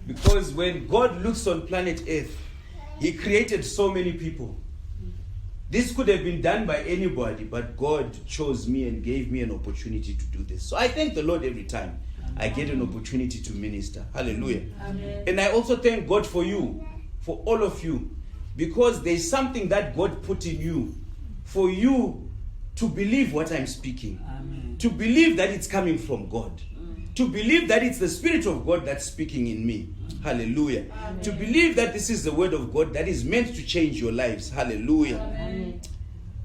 Because when God looks on planet Earth, He created so many people. This could have been done by anybody, but God chose me and gave me an opportunity to do this. So I thank the Lord every time I get an opportunity to minister. Hallelujah. Amen. And I also thank God for you, for all of you, because there's something that God put in you for you to believe what I'm speaking. Amen. To believe that it's coming from God. To believe that it's the Spirit of God that's speaking in me. Hallelujah. Amen. To believe that this is the word of God that is meant to change your lives. Hallelujah. Amen.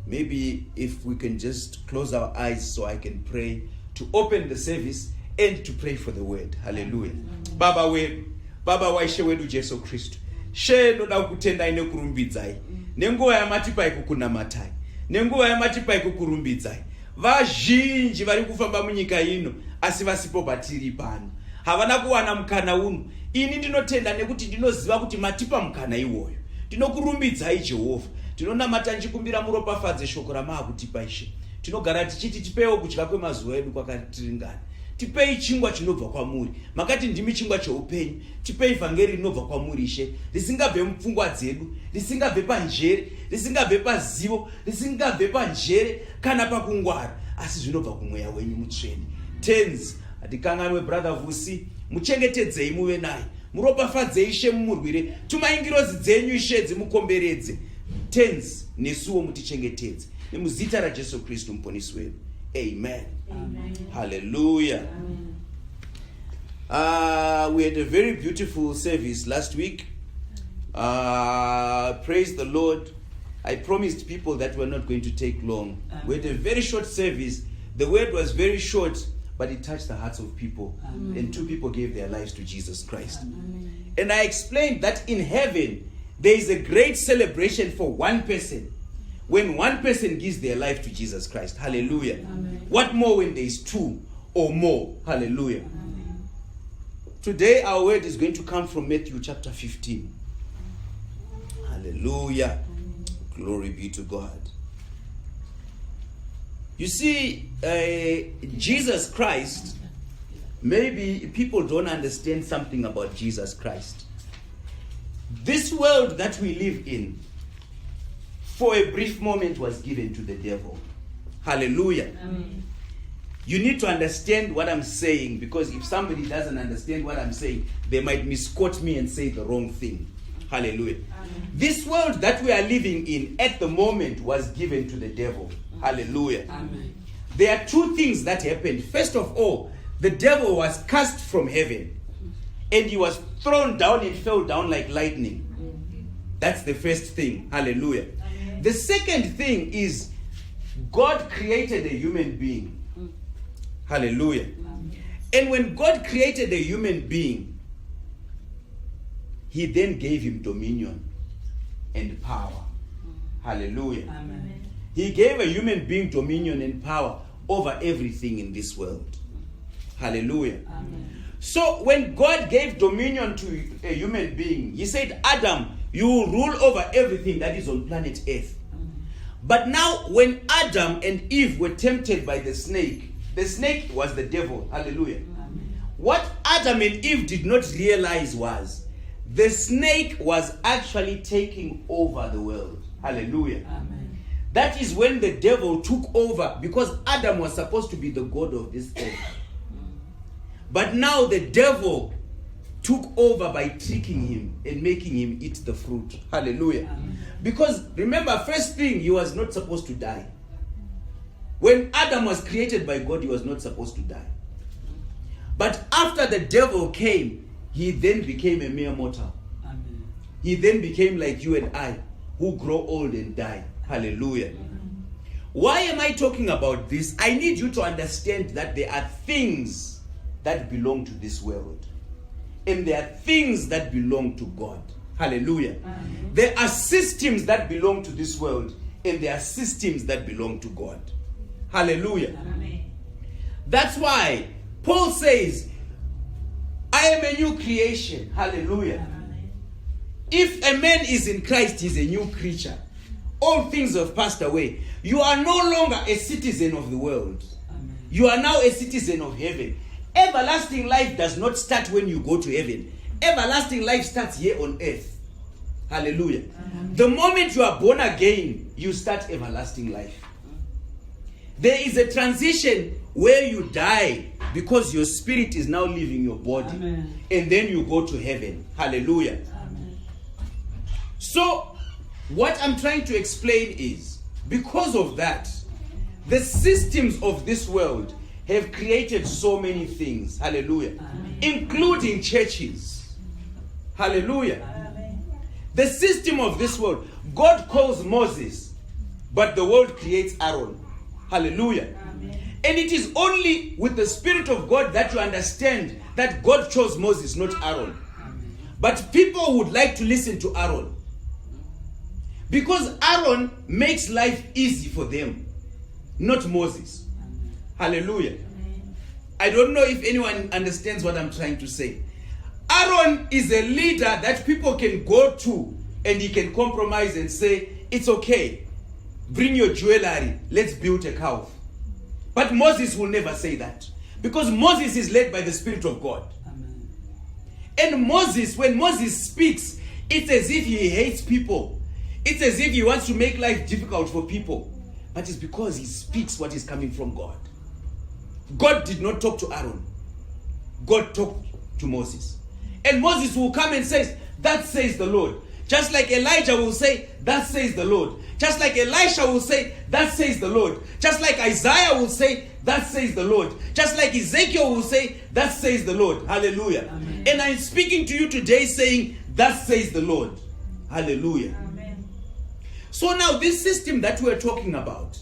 Maybe if we can just close our eyes so I can pray to open the service and to pray for the word. Hallelujah. Amen. Baba wedu, Baba waishe wedu Jesu Kristu. She noda kutenda ine kurumbidzai. Nenguva yamatipa ikukunamatai. Nenguva yamatipa ikukurumbidzai. Vazhinji vari kufamba munyika ino asi vasipo patiri pano. Havana kuwana mukana uno. Ini ndinotenda nekuti ndinoziva kuti matipa mukana iwoyo. Ndinokurumbidzai Jehovha. Tinonamata nchikumbira muropafadze shoko ramakutipa Ishe. Tinogara tichiti tipewo kudya kwemazuva edu kwakatiringana. Tipei chingwa chinobva kwamuri. Makati ndimi chingwa cheupenyu. Tipei vhangeri rinobva kwamuri Ishe. Risingabve mupfungwa dzedu, risingabve panjere, risingabve pazivo, risingabve panjere kana pakungwara, asi zvinobva kumweya wenyu mutsvene. Tenzi, hatikanganwe brother Vusi, muchengetedzei muve naye. Muropafadzei Ishe mumurwire. Tumaingirozi dzenyu Ishe dzimukomberedze. Tenzi, nesuwo mutichengetedze. Nemuzita raJesu Kristu muponesi wedu. Amen. Amen. Hallelujah. Amen. We had a very beautiful service last week. Praise the Lord. I promised people that we're not going to take long. Amen. We had a very short service. The word was very short, but it touched the hearts of people. Amen. And 2 people gave their lives to Jesus Christ. Amen. And I explained that in heaven, there is a great celebration for one person. When one person gives their life to Jesus Christ. Hallelujah. Amen. What more when there is 2 or more? Hallelujah. Amen. Today our word is going to come from Matthew chapter 15. Hallelujah. Amen. Glory be to God. You see, Jesus Christ, maybe people don't understand something about Jesus Christ. This world that we live in, for a brief moment was given to the devil. Hallelujah. Amen. You need to understand what I'm saying, because if somebody doesn't understand what I'm saying, they might misquote me and say the wrong thing. Hallelujah. Amen. This world that we are living in at the moment was given to the devil. Hallelujah. Amen. There are 2 things that happened. First of all, the devil was cast from heaven and he was thrown down and fell down like lightning. That's the first thing. Hallelujah. The second thing is God created a human being. Hallelujah. And when God created a human being, He then gave him dominion and power. Hallelujah. Amen. He gave a human being dominion and power over everything in this world. Hallelujah. Amen. So when God gave dominion to a human being, He said, Adam, you will rule over everything that is on planet Earth. But now when Adam and Eve were tempted by the snake was the devil. Hallelujah. Amen. What Adam and Eve did not realize was the snake was actually taking over the world. Hallelujah. Amen. That is when the devil took over, because Adam was supposed to be the God of this earth. But now the devil took over by tricking him and making him eat the fruit. Hallelujah. Amen. Because remember, first thing, he was not supposed to die. When Adam was created by God, he was not supposed to die. But after the devil came, he then became a mere mortal. Amen. He then became like you and I, who grow old and die. Hallelujah. Amen. Why am I talking about this? I need you to understand that there are things that belong to this world. And there are things that belong to God. Hallelujah. Amen. There are systems that belong to this world, and there are systems that belong to God. Hallelujah. Amen. That's why Paul says, I am a new creation. Hallelujah. Amen. If a man is in Christ, he's a new creature. All things have passed away. You are no longer a citizen of the world. Amen. You are now a citizen of heaven. Everlasting life does not start when you go to heaven. Everlasting life starts here on earth. Hallelujah. The moment you are born again, you start everlasting life. There is a transition where you die because your spirit is now leaving your body. Amen. And then you go to heaven. Hallelujah. Amen. So, what I'm trying to explain is, because of that, the systems of this world have created so many things. Hallelujah. Amen. Including churches. Hallelujah. Amen. The system of this world. God calls Moses, but the world creates Aaron. Hallelujah. Amen. And it is only with the Spirit of God that you understand that God chose Moses, not Aaron. Amen. But people would like to listen to Aaron, because Aaron makes life easy for them, not Moses. Amen. Hallelujah. Amen. I don't know if anyone understands what I'm trying to say. Aaron is a leader that people can go to and he can compromise and say, it's okay, bring your jewelry, let's build a calf. But Moses will never say that, because Moses is led by the Spirit of God. Amen. And Moses, when Moses speaks, it's as if he hates people. It's as if he wants to make life difficult for people. But it's because he speaks what is coming from God. God did not talk to Aaron. God talked to Moses. And Moses will come and says, that says the Lord. Just like Elijah will say, that says the Lord. Just like Elisha will say, that says the Lord. Just like Isaiah will say, that says the Lord. Just like Ezekiel will say, that says the Lord. Hallelujah. Amen. And I'm speaking to you today saying, that says the Lord. Hallelujah. Amen. So now this system that we're talking about,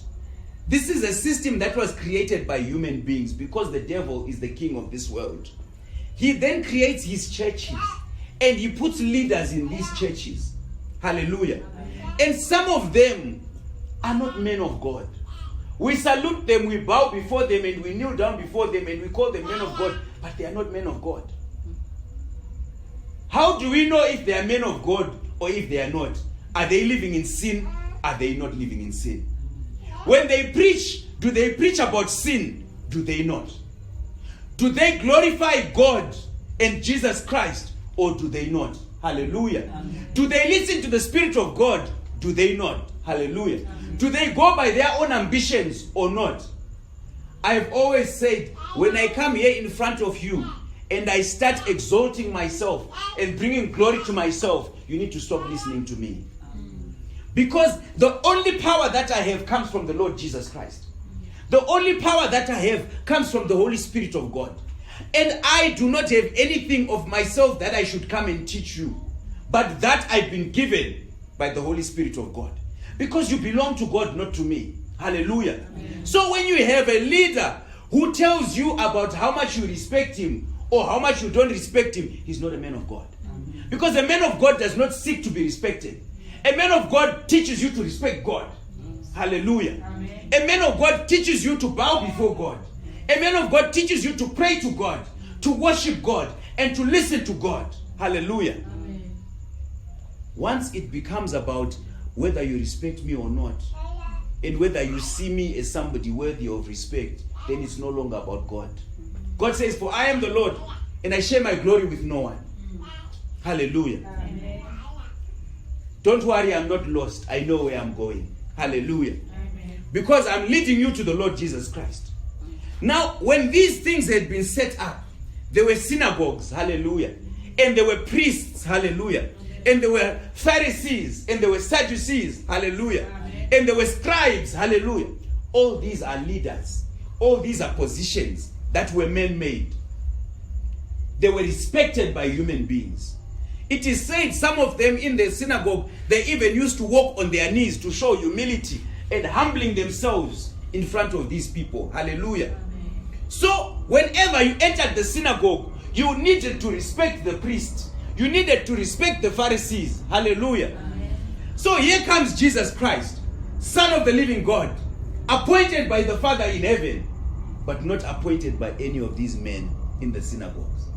this is a system that was created by human beings, because the devil is the king of this world. He then creates his churches and he puts leaders in these churches. Hallelujah. And some of them are not men of God. We salute them, we bow before them, and we kneel down before them, and we call them men of God, but they are not men of God. How do we know if they are men of God or if they are not? Are they living in sin? Are they not living in sin? When they preach, do they preach about sin? Do they not? Do they glorify God and Jesus Christ, or do they not? Hallelujah. Amen. Do they listen to the Spirit of God? Do they not? Hallelujah. Amen. Do they go by their own ambitions or not? I've always said, when I come here in front of you and I start exalting myself and bringing glory to myself, you need to stop listening to me. Because the only power that I have comes from the Lord Jesus Christ. The only power that I have comes from the Holy Spirit of God. And I do not have anything of myself that I should come and teach you, but that I've been given by the Holy Spirit of God. Because you belong to God, not to me. Hallelujah. Amen. So when you have a leader who tells you about how much you respect him or how much you don't respect him, he's not a man of God. Amen. Because a man of God does not seek to be respected. A man of God teaches you to respect God. Hallelujah. Amen. A man of God teaches you to bow before God. A man of God teaches you to pray to God, to worship God, and to listen to God. Hallelujah. Amen. Once it becomes about whether you respect me or not, and whether you see me as somebody worthy of respect, then it's no longer about God. God says, for I am the Lord, and I share my glory with no one. Hallelujah. Amen. Don't worry, I'm not lost. I know where I'm going. Hallelujah. Amen. Because I'm leading you to the Lord Jesus Christ. Now, when these things had been set up, there were synagogues, hallelujah, and there were priests, hallelujah, and there were Pharisees, and there were Sadducees, hallelujah, and there were scribes, hallelujah. All these are leaders. All these are positions that were man-made. They were respected by human beings. It is said some of them in the synagogue, they even used to walk on their knees to show humility and humbling themselves in front of these people. Hallelujah. Amen. So, whenever you entered the synagogue, you needed to respect the priest. You needed to respect the Pharisees. Hallelujah. Amen. So here comes Jesus Christ, Son of the living God, appointed by the Father in heaven, but not appointed by any of these men in the synagogues.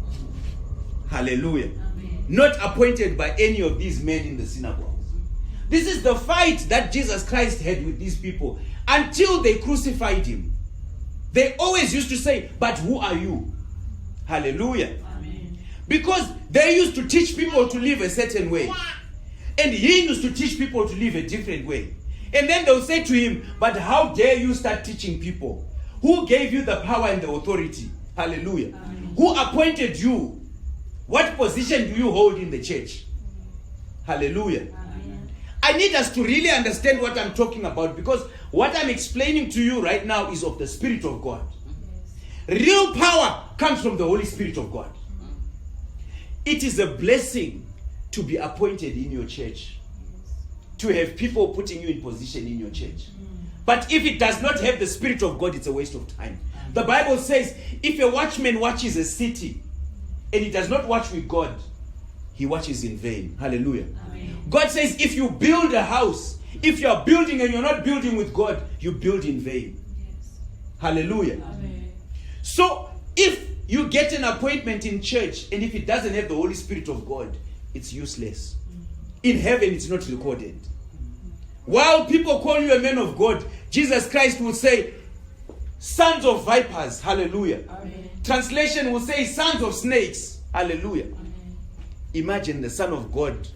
Hallelujah. Amen. Not appointed by any of these men in the synagogues. This is the fight that Jesus Christ had with these people until they crucified him. They always used to say, but who are you? Hallelujah. Amen. Because they used to teach people to live a certain way. And he used to teach people to live a different way. And then they'll say to him, but how dare you start teaching people? Who gave you the power and the authority? Hallelujah. Amen. Who appointed you? What position do you hold in the church? Hallelujah. Amen. I need us to really understand what I'm talking about, because what I'm explaining to you right now is of the Spirit of God. Real power comes from the Holy Spirit of God. It is a blessing to be appointed in your church, to have people putting you in position in your church. But if it does not have the Spirit of God, it's a waste of time. The Bible says, if a watchman watches a city and he does not watch with God, he watches in vain. Hallelujah. Amen. God says, if you build a house, if you are building and you're not building with God, you build in vain. Yes. Hallelujah. Amen. So if you get an appointment in church and if it doesn't have the Holy Spirit of God, it's useless. In heaven, it's not recorded. While people call you a man of God, Jesus Christ will say, sons of vipers. Hallelujah. Amen. Translation will say, sons of snakes. Hallelujah. Amen. Imagine the Son of God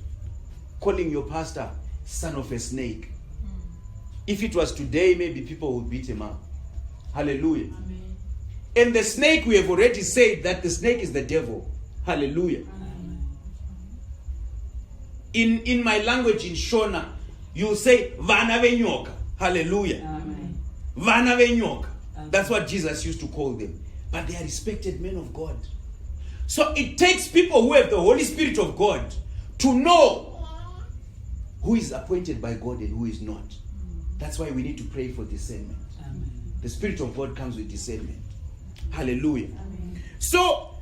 calling your pastor son of a snake. If it was today, maybe people would beat him up. Hallelujah. Amen. And the snake, we have already said that the snake is the devil. Hallelujah. Amen. In my language, in Shona, you say vana venyoka. Hallelujah. Amen. Vana venyoka. That's what Jesus used to call them. But they are respected men of God. So it takes people who have the Holy Spirit of God to know who is appointed by God and who is not. That's why we need to pray for discernment. Amen. The Spirit of God comes with discernment. Hallelujah. Amen. So,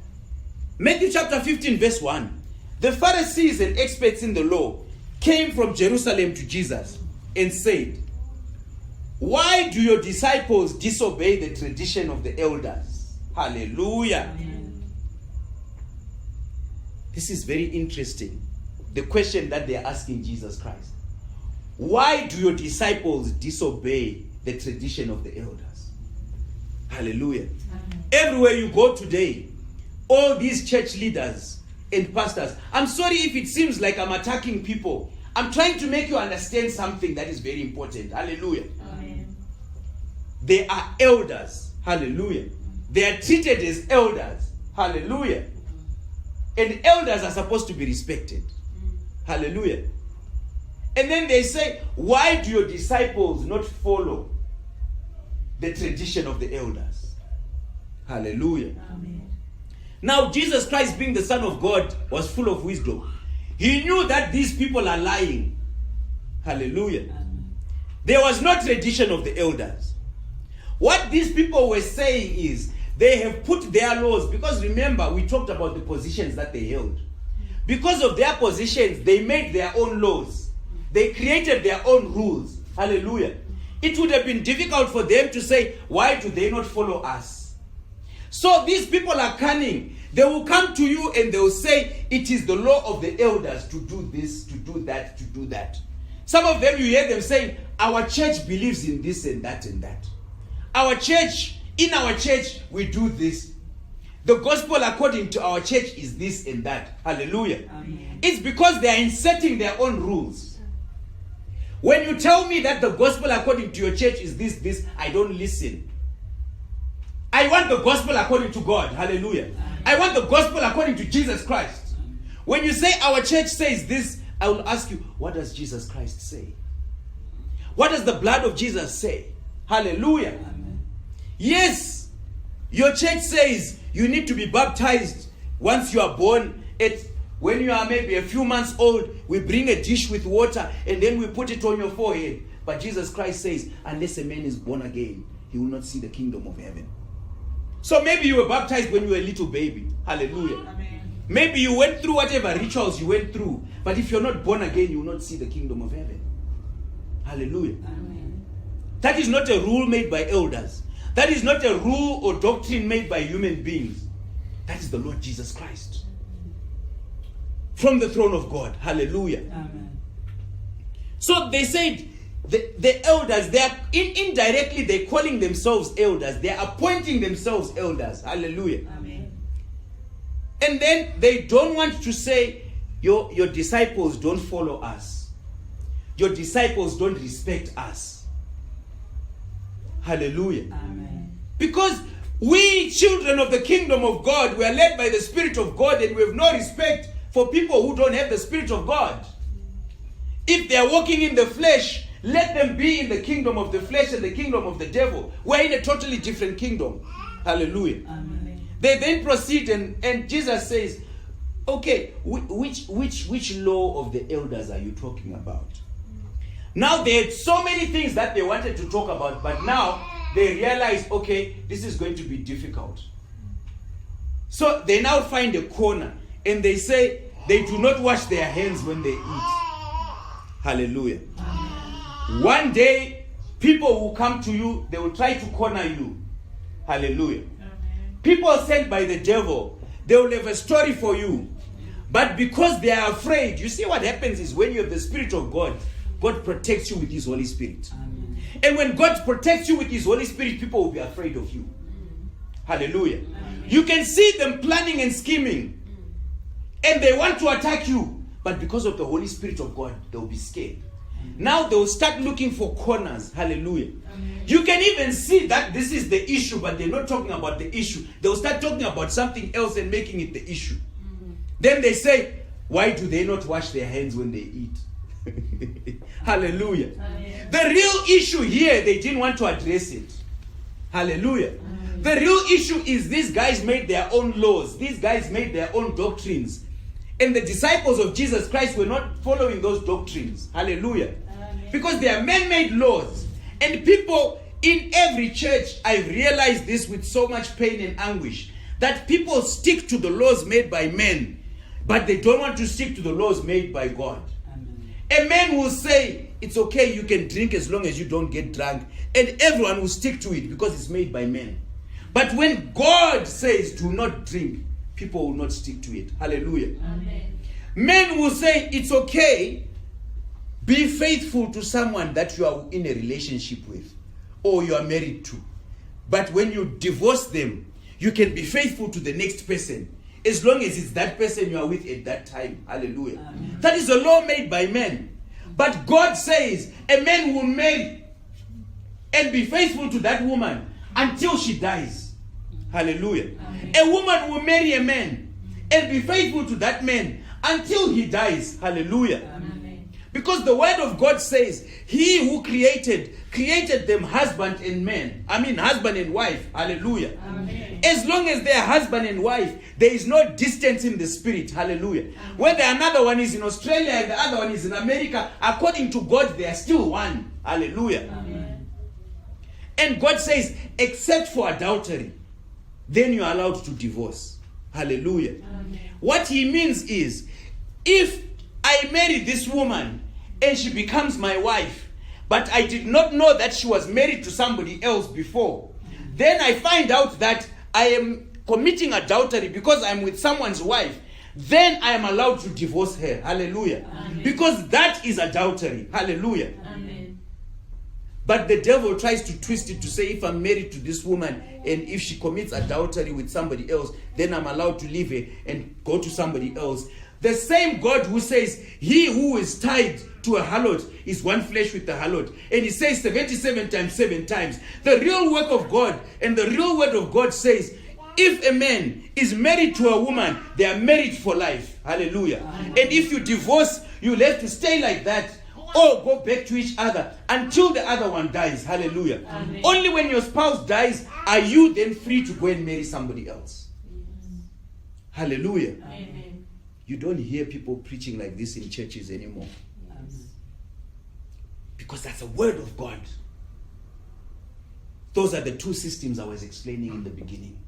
Matthew chapter 15 verse 1. The Pharisees and experts in the law came from Jerusalem to Jesus and said, why do your disciples disobey the tradition of the elders? Hallelujah. Amen. This is very interesting. The question that they are asking Jesus Christ. Why do your disciples disobey the tradition of the elders? Hallelujah. Amen. Everywhere you go today, all these church leaders and pastors, I'm sorry if it seems like I'm attacking people. I'm trying to make you understand something that is very important. Hallelujah. Amen. They are elders. Hallelujah. They are treated as elders. Hallelujah. And elders are supposed to be respected. Hallelujah. And then they say, why do your disciples not follow the tradition of the elders? Hallelujah. Amen. Now, Jesus Christ, being the Son of God, was full of wisdom. He knew that these people are lying. Hallelujah. Amen. There was no tradition of the elders. What these people were saying is, they have put their laws, because remember, we talked about the positions that they held. Because of their positions, they made their own laws. They created their own rules. Hallelujah. It would have been difficult for them to say, why do they not follow us? So these people are cunning. They will come to you and they will say, it is the law of the elders to do this, to do that, to do that. Some of them, you hear them saying, our church believes in this and that and that. In our church, we do this. The gospel according to our church is this and that. Hallelujah. Amen. It's because they are inserting their own rules. When you tell me that the gospel according to your church is this, I don't listen. I want the gospel according to God. Hallelujah. Amen. I want the gospel according to Jesus Christ. When you say our church says this, I will ask you, what does Jesus Christ say? What does the blood of Jesus say? Hallelujah. Amen. Yes, your church says you need to be baptized once you are born. When you are maybe a few months old, we bring a dish with water and then we put it on your forehead. But Jesus Christ says, unless a man is born again, he will not see the kingdom of heaven. So maybe you were baptized when you were a little baby. Hallelujah. Amen. Maybe you went through whatever rituals you went through. But if you're not born again, you will not see the kingdom of heaven. Hallelujah. Amen. That is not a rule made by elders. That is not a rule or doctrine made by human beings. That is the Lord Jesus Christ. From the throne of God. Hallelujah. Amen. So they said, the elders, they are indirectly, they're calling themselves elders. They are appointing themselves elders. Hallelujah. Amen. And then they don't want to say, your disciples don't follow us. Your disciples don't respect us. Hallelujah. Amen. Because we, children of the kingdom of God, we are led by the Spirit of God, and we have no respect for people who don't have the Spirit of God. If they are walking in the flesh, let them be in the kingdom of the flesh and the kingdom of the devil. We're in a totally different kingdom. Hallelujah. Amen. They then proceed, and Jesus says, okay, which law of the elders are you talking about? Now they had so many things that they wanted to talk about, but now they realize, okay, this is going to be difficult. So they now find a corner, and they say they do not wash their hands when they eat. Hallelujah. One day, people will come to you, they will try to corner you. Hallelujah. People sent by the devil, they will have a story for you. But because they are afraid, you see what happens is when you have the Spirit of God, God protects you with His Holy Spirit. Amen. And when God protects you with His Holy Spirit, people will be afraid of you. Hallelujah. Amen. You can see them planning and scheming, and they want to attack you, but because of the Holy Spirit of God, they'll be scared. Now they'll start looking for corners. Hallelujah. Amen. You can even see that this is the issue, but they're not talking about the issue. They'll start talking about something else and making it the issue. Then they say, why do they not wash their hands when they eat? Hallelujah. Amen. The real issue here, they didn't want to address it. Hallelujah. The real issue is these guys made their own laws. These guys made their own doctrines. And the disciples of Jesus Christ were not following those doctrines. Hallelujah. Amen. Because they are man-made laws. And people in every church, I've realized this with so much pain and anguish, that people stick to the laws made by men, but they don't want to stick to the laws made by God. Amen. A man will say, it's okay, you can drink as long as you don't get drunk. And everyone will stick to it because it's made by men. But when God says, do not drink, people will not stick to it. Hallelujah. Amen. Men will say, it's okay, be faithful to someone that you are in a relationship with or you are married to. But when you divorce them, you can be faithful to the next person as long as it's that person you are with at that time. Hallelujah. Amen. That is a law made by men. But God says a man will marry and be faithful to that woman until she dies. Hallelujah. Amen. A woman will marry a man and be faithful to that man until he dies. Hallelujah. Amen. Because the word of God says, he who created them husband and man. Husband and wife. Hallelujah. Amen. As long as they are husband and wife, there is no distance in the spirit. Hallelujah. Whether another one is in Australia and the other one is in America, according to God, they are still one. Hallelujah. Amen. And God says, except for adultery, then you are allowed to divorce. Hallelujah. Amen. What he means is, if I marry this woman and she becomes my wife, but I did not know that she was married to somebody else before, then I find out that I am committing adultery because I'm with someone's wife, then I am allowed to divorce her. Hallelujah. Amen. Because that is adultery. Hallelujah. Amen. But the devil tries to twist it to say, if I'm married to this woman and if she commits adultery with somebody else, then I'm allowed to leave her and go to somebody else. The same God who says, he who is tied to a harlot is one flesh with the harlot. And he says 77 times 7 times. The real work of God and the real word of God says, if a man is married to a woman, they are married for life. Hallelujah. And if you divorce, you'll have to stay like that or go back to each other until the other one dies. Hallelujah. Amen. Only when your spouse dies are you then free to go and marry somebody else. Hallelujah. Amen. You don't hear people preaching like this in churches anymore. Because that's a word of God. Those are the two systems I was explaining in the beginning.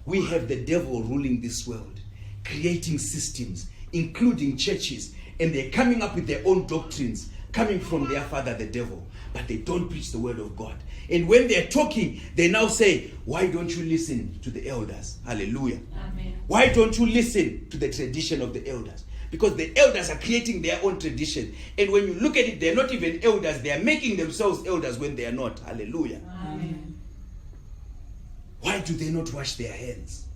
We have the devil ruling this world, creating systems, including churches, and they're coming up with their own doctrines, coming from their father, the devil. But they don't preach the word of God. And when they're talking, they now say, why don't you listen to the elders? Hallelujah. Amen. Why don't you listen to the tradition of the elders? Because the elders are creating their own tradition. And when you look at it, they're not even elders. They are making themselves elders when they are not. Hallelujah. Amen. Why do they not wash their hands?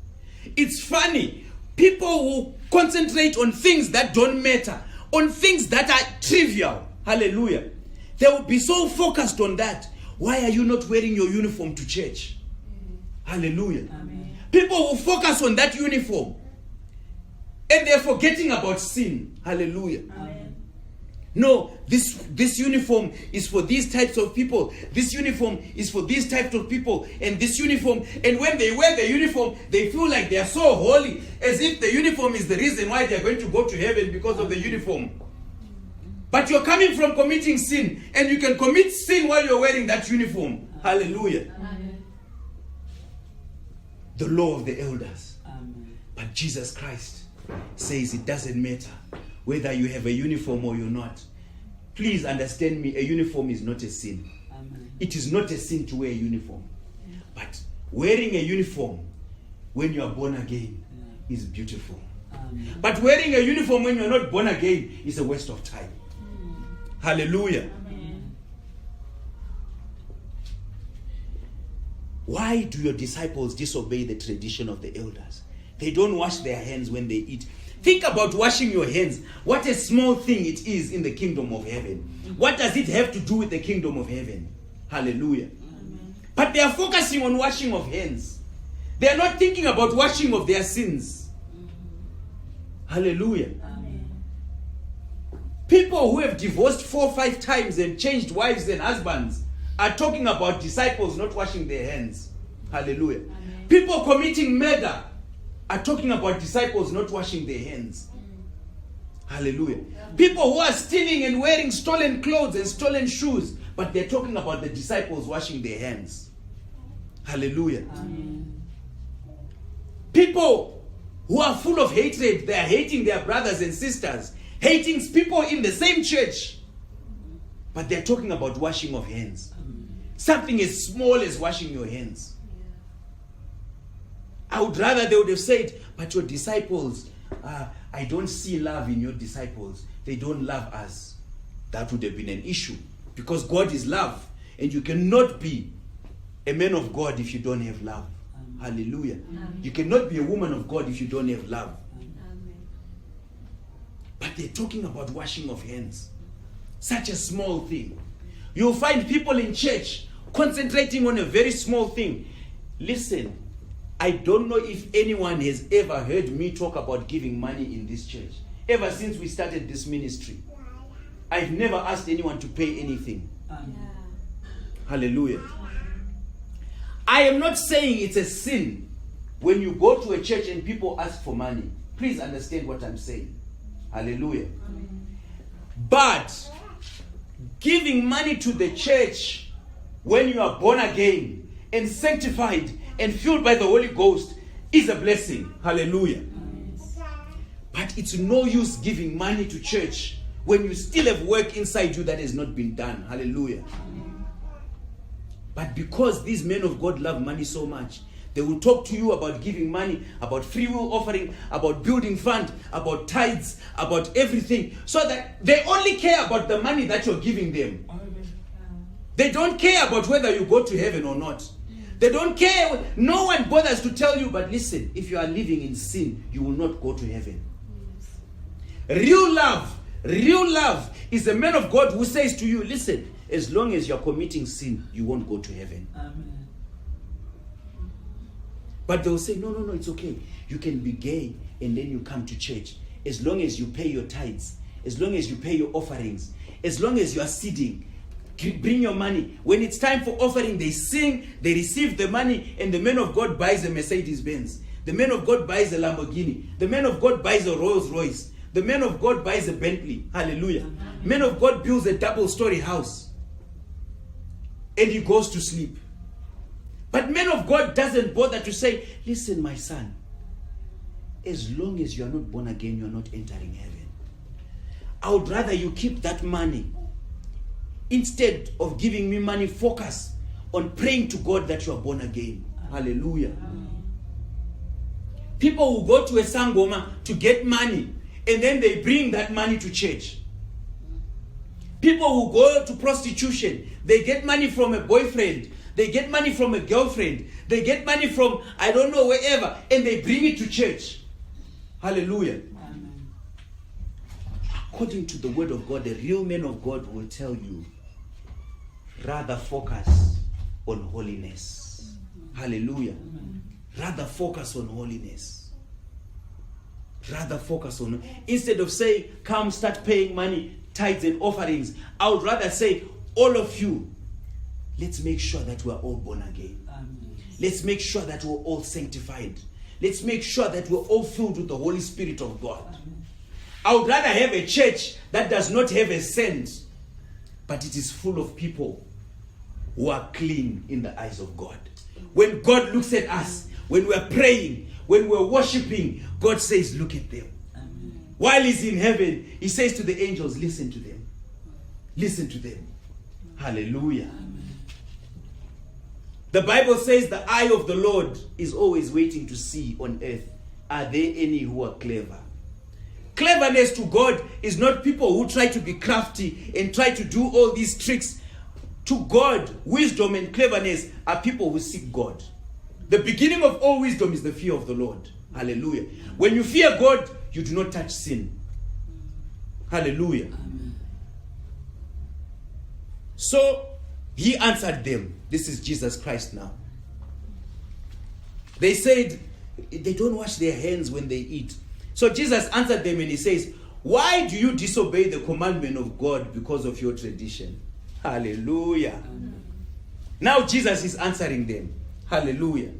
It's funny. People who concentrate on things that don't matter, on things that are trivial. Hallelujah. They will be so focused on that. Why are you not wearing your uniform to church? Hallelujah. Amen. People will focus on that uniform and they're forgetting about sin. Hallelujah. Amen. No, this uniform is for these types of people. This uniform is for these types of people. And this uniform, and when they wear the uniform, they feel like they are so holy, as if the uniform is the reason why they are going to go to heaven because of the uniform. But you're coming from committing sin, and you can commit sin while you're wearing that uniform. Hallelujah. Amen. The law of the elders. Amen. But Jesus Christ says it doesn't matter whether you have a uniform or you're not. Please understand me, a uniform is not a sin. Amen. It is not a sin to wear a uniform. But wearing a uniform when you are born again is beautiful. Amen. But wearing a uniform when you're not born again is a waste of time. Hallelujah. Amen. Why do your disciples disobey the tradition of the elders? They don't wash their hands when they eat. Think about washing your hands. What a small thing it is in the kingdom of heaven. What does it have to do with the kingdom of heaven? Hallelujah. Amen. But they are focusing on washing of hands. They are not thinking about washing of their sins. Hallelujah. Amen. People who have divorced 4 or 5 times and changed wives and husbands are talking about disciples not washing their hands. Hallelujah. Amen. People committing murder are talking about disciples not washing their hands. Hallelujah. People who are stealing and wearing stolen clothes and stolen shoes, but they're talking about the disciples washing their hands. Hallelujah. Amen. People who are full of hatred, they are hating their brothers and sisters, hating people in the same church, but they're talking about washing of hands. Something as small as washing your hands. I would rather they would have said, but your disciples, I don't see love in your disciples. They don't love us. That would have been an issue. Because God is love. And you cannot be a man of God if you don't have love. Amen. Hallelujah. Amen. You cannot be a woman of God if you don't have love. Amen. But they're talking about washing of hands. Such a small thing. You'll find people in church concentrating on a very small thing. Listen, I don't know if anyone has ever heard me talk about giving money in this church. Ever since we started this ministry, I've never asked anyone to pay anything. Amen. Hallelujah. I am not saying it's a sin when you go to a church and people ask for money. Please understand what I'm saying. Hallelujah. But giving money to the church when you are born again and sanctified and filled by the Holy Ghost is a blessing. Hallelujah. But it's no use giving money to church when you still have work inside you that has not been done. Hallelujah. But because these men of God love money so much, they will talk to you about giving money, about free will offering, about building fund, about tithes, about everything, so that they only care about the money that you're giving them. They don't care about whether you go to heaven or not. They don't care. No one bothers to tell you, but listen, if you are living in sin, you will not go to heaven. Real love is a man of God who says to you, listen, as long as you're committing sin, you won't go to heaven. Amen. But they'll say, no, it's okay. You can be gay and then you come to church. As long as you pay your tithes, as long as you pay your offerings, as long as you are seeding, bring your money. When it's time for offering, they sing, they receive the money, and the man of God buys a Mercedes-Benz. The man of God buys a Lamborghini. The man of God buys a Rolls-Royce. The man of God buys a Bentley. Hallelujah. Man of God builds a double-story house. And he goes to sleep. But man of God doesn't bother to say, listen, my son, as long as you are not born again, you are not entering heaven. I would rather you keep that money. Instead of giving me money, focus on praying to God that you are born again. Hallelujah. People will go to a sangoma to get money, and then they bring that money to church. People who go to prostitution, they get money from a boyfriend, they get money from a girlfriend, they get money from I don't know wherever, and they bring it to church. Hallelujah. Amen. According to the word of God, a real man of God will tell you, rather focus on holiness. Hallelujah. Amen. Rather focus on holiness. Rather focus on, instead of saying, come start paying money, tithes and offerings, I would rather say, all of you, let's make sure that we're all born again. Amen. Let's make sure that we're all sanctified. Let's make sure that we're all filled with the Holy Spirit of God. Amen. I would rather have a church that does not have a scent, but it is full of people who are clean in the eyes of God. When God looks at us, when we're praying, when we're worshiping, God says, look at them. Amen. While he's in heaven, he says to the angels, listen to them. Listen to them. Hallelujah. Amen. The Bible says the eye of the Lord is always waiting to see on earth, are there any who are clever? Cleverness to God is not people who try to be crafty and try to do all these tricks. To God, wisdom and cleverness are people who seek God. The beginning of all wisdom is the fear of the Lord. Hallelujah. When you fear God, you do not touch sin. Hallelujah. Amen. So he answered them. This is Jesus Christ now. They said they don't wash their hands when they eat. So Jesus answered them and he says, why do you disobey the commandment of God because of your tradition? Hallelujah. Amen. Now Jesus is answering them. Hallelujah.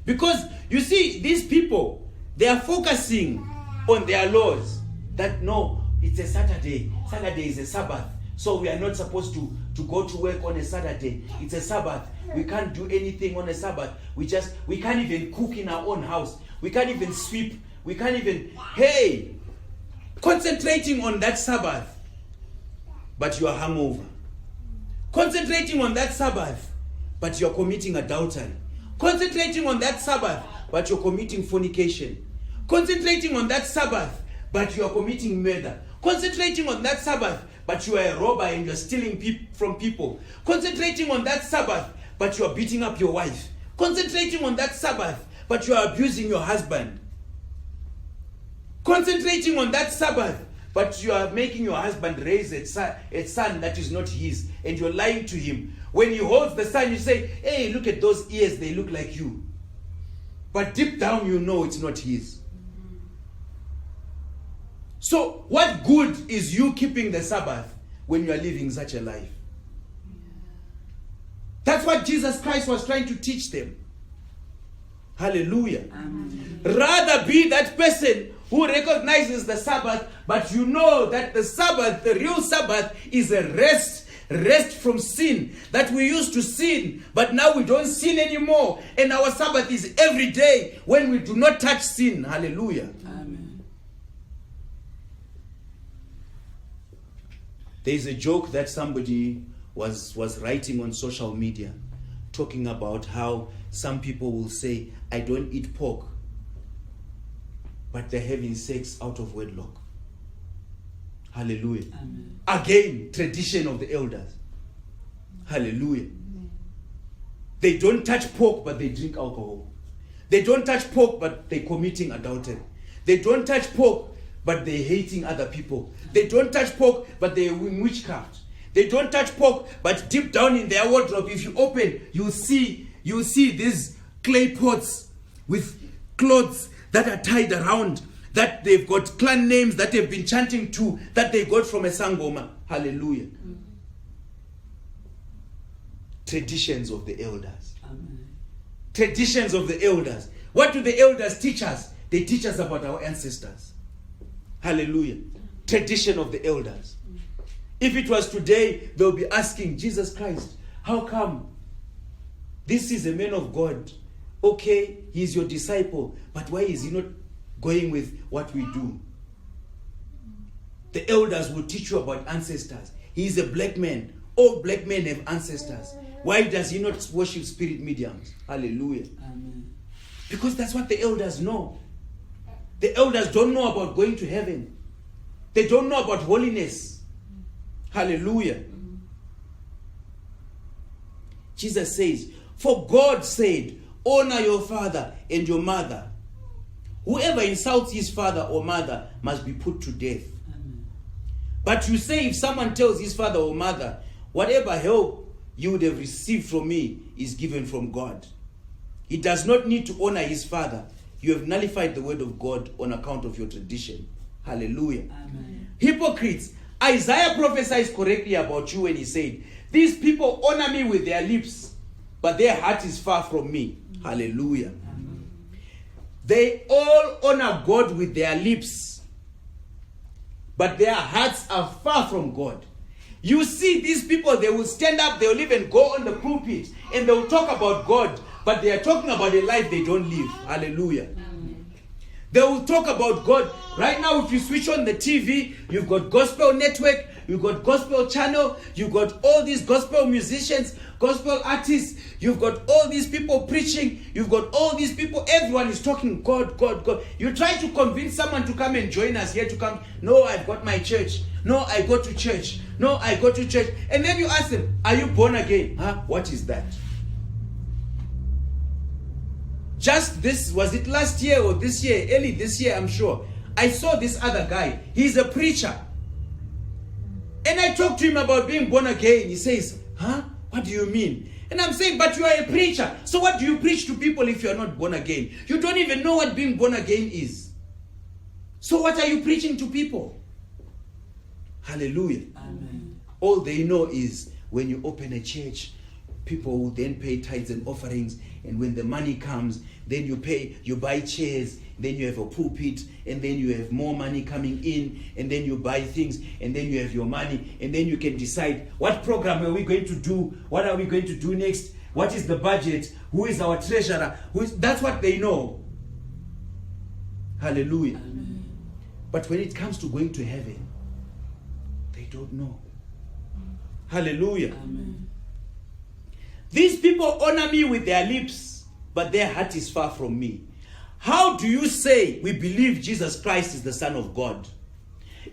Because you see, these people, they are focusing on their laws. That no, it's a Saturday. Saturday is a Sabbath. So we are not supposed to go to work on a Saturday. It's a Sabbath. We can't do anything on a Sabbath. We can't even cook in our own house. We can't even sweep. We can't even, hey, concentrating on that Sabbath, but you are hungover. Concentrating on that Sabbath, but you are committing adultery. Concentrating on that Sabbath, but you're committing fornication. Concentrating on that Sabbath, but you are committing murder. Concentrating on that Sabbath, but you are a robber and you're stealing from people. Concentrating on that Sabbath, but you are beating up your wife. Concentrating on that Sabbath, but you are abusing your husband. Concentrating on that Sabbath, but you are making your husband raise a son that is not his, and you're lying to him. When he holds the son, you say, hey, look at those ears, they look like you. But deep down, you know it's not his. So, what good is you keeping the Sabbath when you are living such a life? That's what Jesus Christ was trying to teach them. Hallelujah. Amen. Rather be that person who recognizes the Sabbath, but you know that the Sabbath, the real Sabbath, is a rest from sin. That we used to sin, but now we don't sin anymore. And our Sabbath is every day when we do not touch sin. Hallelujah. Amen. There's a joke that somebody was writing on social media, talking about how some people will say, I don't eat pork, but they're having sex out of wedlock. Hallelujah. Amen. Again, tradition of the elders. Hallelujah. Amen. They don't touch pork, but they drink alcohol. They don't touch pork, but they're committing adultery. They don't touch pork, but they're hating other people. They don't touch pork, but they're in witchcraft. They don't touch pork, but deep down in their wardrobe, if you open, you'll see these clay pots with clothes that are tied around, that they've got clan names that they've been chanting to, that they got from a sangoma. Hallelujah. Mm-hmm. Traditions of the elders. Amen. Traditions of the elders. What do the elders teach us? They teach us about our ancestors. Hallelujah. Tradition of the elders. If it was today, they'll be asking, Jesus Christ, how come this is a man of God? Okay, he's your disciple, but why is he not going with what we do? The elders will teach you about ancestors. He is a black man. All black men have ancestors. Why does he not worship spirit mediums? Hallelujah. Amen. Because that's what the elders know. The elders don't know about going to heaven. They don't know about holiness. Hallelujah. Jesus says, for God said, honor your father and your mother. Whoever insults his father or mother must be put to death. But you say if someone tells his father or mother, whatever help you would have received from me is given from God. He does not need to honor his father. You have nullified the word of God on account of your tradition. Hallelujah. Amen. Hypocrites. Isaiah prophesies correctly about you when he said, these people honor me with their lips, but their heart is far from me. Hallelujah. Amen. They all honor God with their lips, but their hearts are far from God. You see, these people, they will stand up, they will even go on the pulpit, and they will talk about God, but they are talking about a life they don't live. Hallelujah. Amen. They will talk about God. Right now, if you switch on the TV, you've got Gospel Network, you've got Gospel Channel, you've got all these gospel musicians, gospel artists, you've got all these people preaching, you've got all these people, everyone is talking God, God, God. You try to convince someone to come and join us here to come. No, I've got my church. No, I go to church. No, I go to church. And then you ask them, are you born again? Huh? What is that? Just this, was it last year or this year? Early this year, I'm sure. I saw this other guy. He's a preacher. And I talked to him about being born again. He says, huh? What do you mean? And I'm saying, but you are a preacher. So what do you preach to people if you are not born again? You don't even know what being born again is. So what are you preaching to people? Hallelujah. Amen. All they know is when you open a church, people will then pay tithes and offerings, and when the money comes, then you buy chairs, then you have a pulpit, and then you have more money coming in, and then you buy things, and then you have your money, and then you can decide what program are we going to do, what are we going to do next, what is the budget, who is our treasurer, that's what they know. Hallelujah. Amen. But when it comes to going to heaven, they don't know. Hallelujah. Amen. These people honor me with their lips, but their heart is far from me. How do you say we believe Jesus Christ is the Son of God?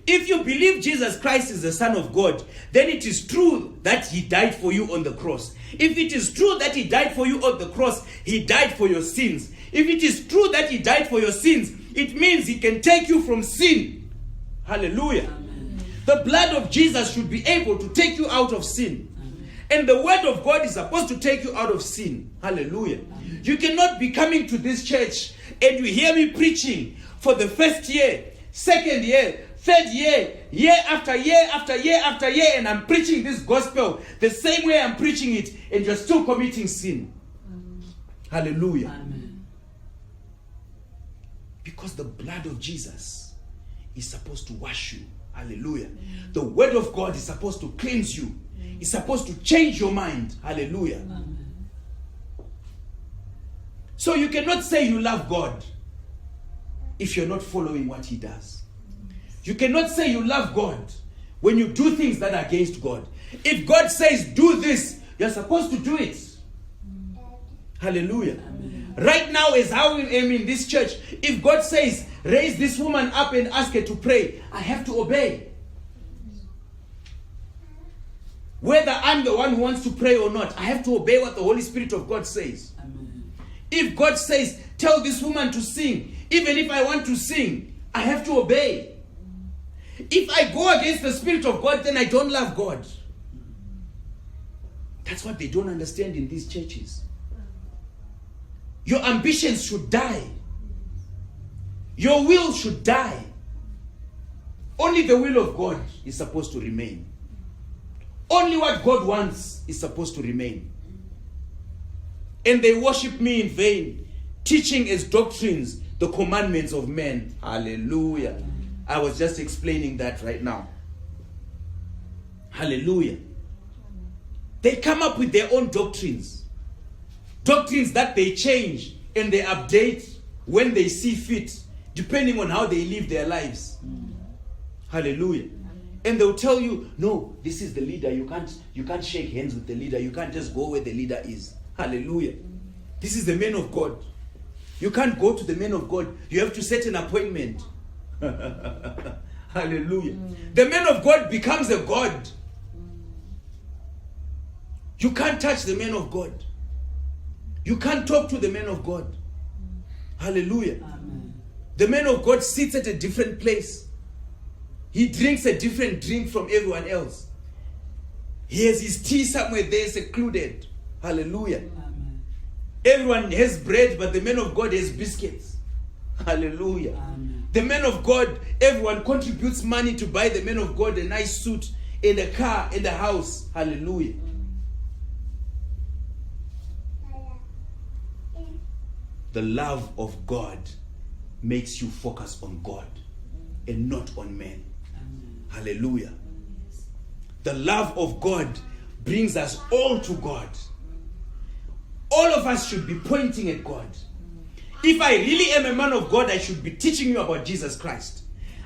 If you believe Jesus Christ is the Son of God, then it is true that he died for you on the cross. If it is true that he died for you on the cross, he died for your sins. If it is true that he died for your sins, it means he can take you from sin. Hallelujah. Amen. The blood of Jesus should be able to take you out of sin. And the word of God is supposed to take you out of sin. Hallelujah. You cannot be coming to this church and you hear me preaching for the first year, second year, third year, year after year after year after year, and I'm preaching this gospel the same way I'm preaching it, and you're still committing sin. Hallelujah. Amen. Because the blood of Jesus is supposed to wash you. Hallelujah. The word of God is supposed to cleanse you. It's supposed to change your mind. Hallelujah. Amen. So you cannot say you love God if you're not following what he does. You cannot say you love God when you do things that are against God. If God says do this, you're supposed to do it. Hallelujah. Amen. Right now, as how I am in this church, if God says raise this woman up and ask her to pray, I have to obey. Whether I'm the one who wants to pray or not, I have to obey what the Holy Spirit of God says. Amen. If God says, tell this woman to sing, even if I want to sing, I have to obey. If I go against the Spirit of God, then I don't love God. That's what they don't understand in these churches. Your ambitions should die. Your will should die. Only the will of God is supposed to remain. Only what God wants is supposed to remain. And they worship me in vain, teaching as doctrines the commandments of men. Hallelujah. I was just explaining that right now. Hallelujah. They come up with their own doctrines. Doctrines that they change and they update when they see fit, depending on how they live their lives. Hallelujah. And they'll tell you, no, this is the leader. You can't shake hands with the leader. You can't just go where the leader is. Hallelujah. This is the man of God. You can't go to the man of God. You have to set an appointment. Hallelujah. The man of God becomes a God. You can't touch the man of God. You can't talk to the man of God. Hallelujah. Amen. The man of God sits at a different place. He drinks a different drink from everyone else. He has his tea somewhere there secluded. Hallelujah. Amen. Everyone has bread, but the man of God has biscuits. Hallelujah. Amen. The man of God, everyone contributes money to buy the man of God a nice suit, and a car, and a house. Hallelujah. The love of God makes you focus on God and not on men. Amen. Hallelujah. The love of God brings us all to God. All of us should be pointing at God. If I really am a man of God, I should be teaching you about Jesus Christ.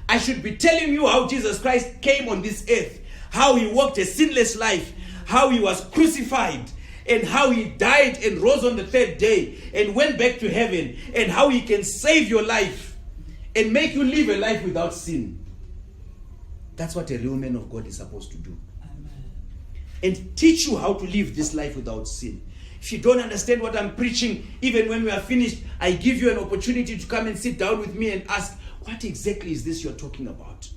I should be telling you how Jesus Christ came on this earth, how he walked a sinless life, how he was crucified, and how he died and rose on the third day and went back to heaven, and how he can save your life and make you live a life without sin. That's what a real man of God is supposed to do. Amen. And teach you how to live this life without sin. If you don't understand what I'm preaching, even when we are finished, I give you an opportunity to come and sit down with me and ask, what exactly is this you're talking about?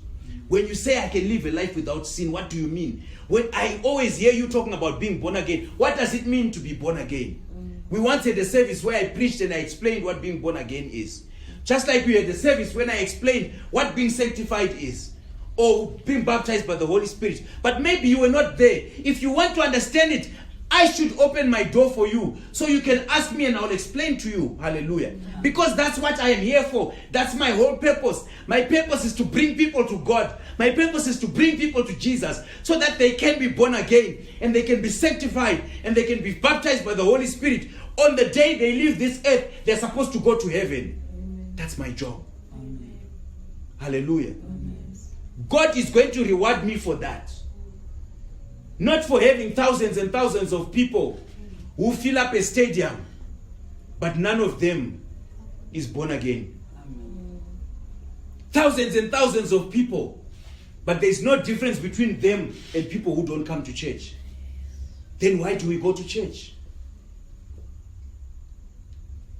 When you say I can live a life without sin, what do you mean? When I always hear you talking about being born again, what does it mean to be born again? We once had a service where I preached and I explained what being born again is. Just like we had a service when I explained what being sanctified is, or being baptized by the Holy Spirit. But maybe you were not there. If you want to understand it, I should open my door for you so you can ask me and I'll explain to you. Hallelujah. Because that's what I am here for. That's my whole purpose. My purpose is to bring people to God. My purpose is to bring people to Jesus so that they can be born again and they can be sanctified and they can be baptized by the Holy Spirit. On the day they leave this earth, they're supposed to go to heaven. Amen. That's my job. Amen. Hallelujah. Amen. God is going to reward me for that. Not for having thousands and thousands of people who fill up a stadium, but none of them is born again. Amen. Thousands and thousands of people, but there's no difference between them and people who don't come to church. Then why do we go to church?